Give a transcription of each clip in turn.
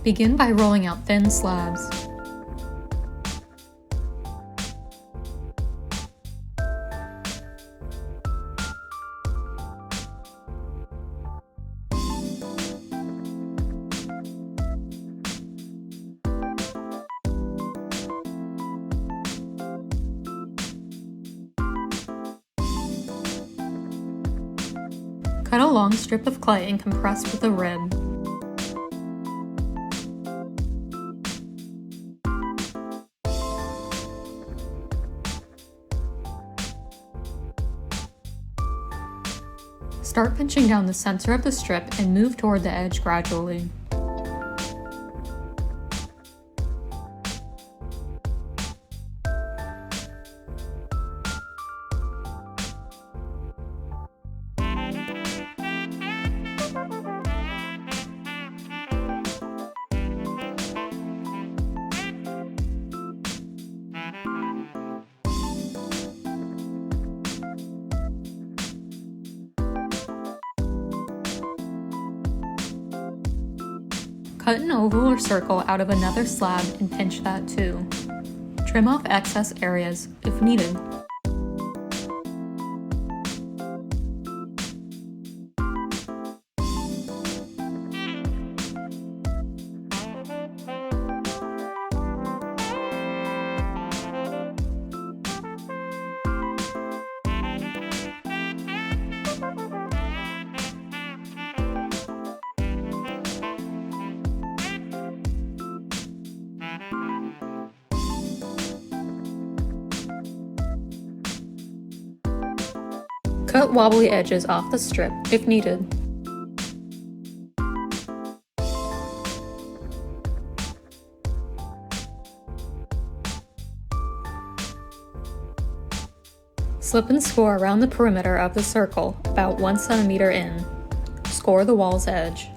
Begin by rolling out thin slabs. Cut a long strip of clay and compress with a rib. Start pinching down the center of the strip and move toward the edge gradually. Cut an oval or circle out of another slab and pinch that too. Trim off excess areas if needed. Cut wobbly edges off the strip if needed. Slip and score around the perimeter of the circle, about 1 centimeter in. Score the wall's edge.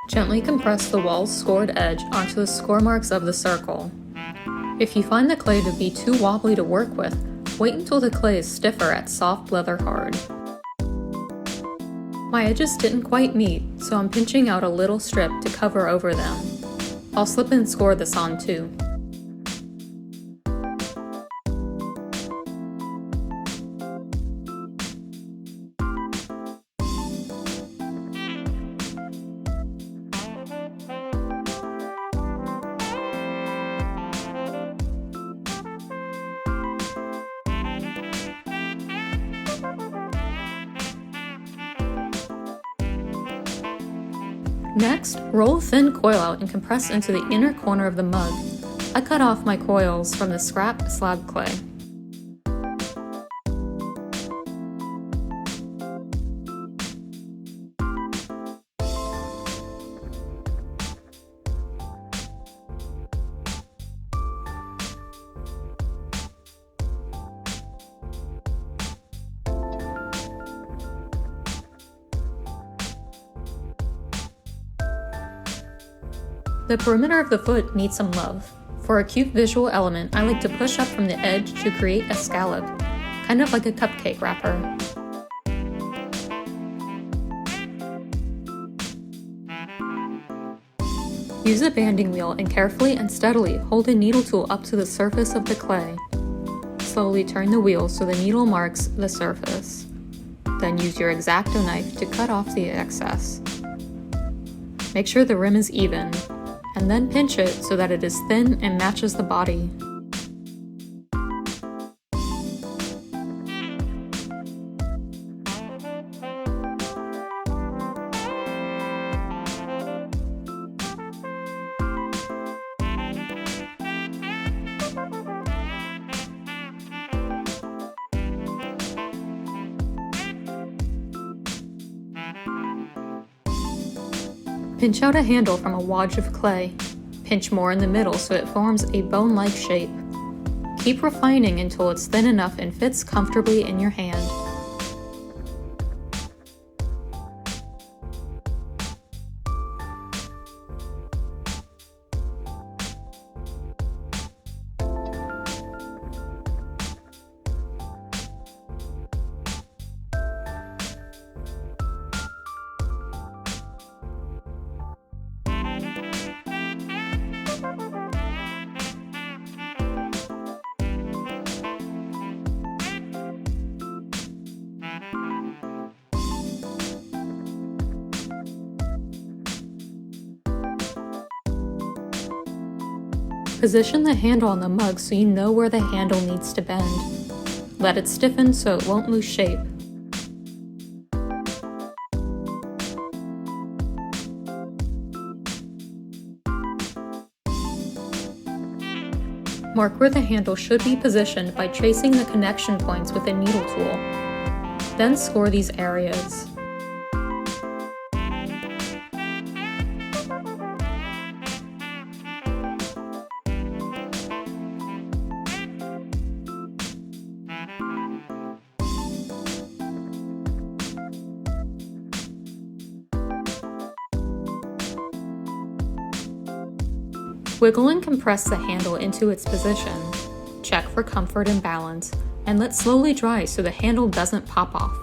Gently compress the wall's scored edge onto the score marks of the circle. If you find the clay to be too wobbly to work with, wait until the clay is stiffer at soft leather hard. My edges didn't quite meet, so I'm pinching out a little strip to cover over them. I'll slip and score this on too. Next, roll a thin coil out and compress into the inner corner of the mug. I cut off my coils from the scrap slab clay. The perimeter of the foot needs some love. For a cute visual element, I like to push up from the edge to create a scallop, kind of like a cupcake wrapper. Use a banding wheel and carefully and steadily hold a needle tool up to the surface of the clay. Slowly turn the wheel so the needle marks the surface. Then use your X-Acto knife to cut off the excess. Make sure the rim is even, and then pinch it so that it is thin and matches the body. Pinch out a handle from a wad of clay. Pinch more in the middle so it forms a bone-like shape. Keep refining until it's thin enough and fits comfortably in your hand. Position the handle on the mug so you know where the handle needs to bend. Let it stiffen so it won't lose shape. Mark where the handle should be positioned by tracing the connection points with a needle tool. Then score these areas. Wiggle and compress the handle into its position. Check for comfort and balance, and let slowly dry so the handle doesn't pop off.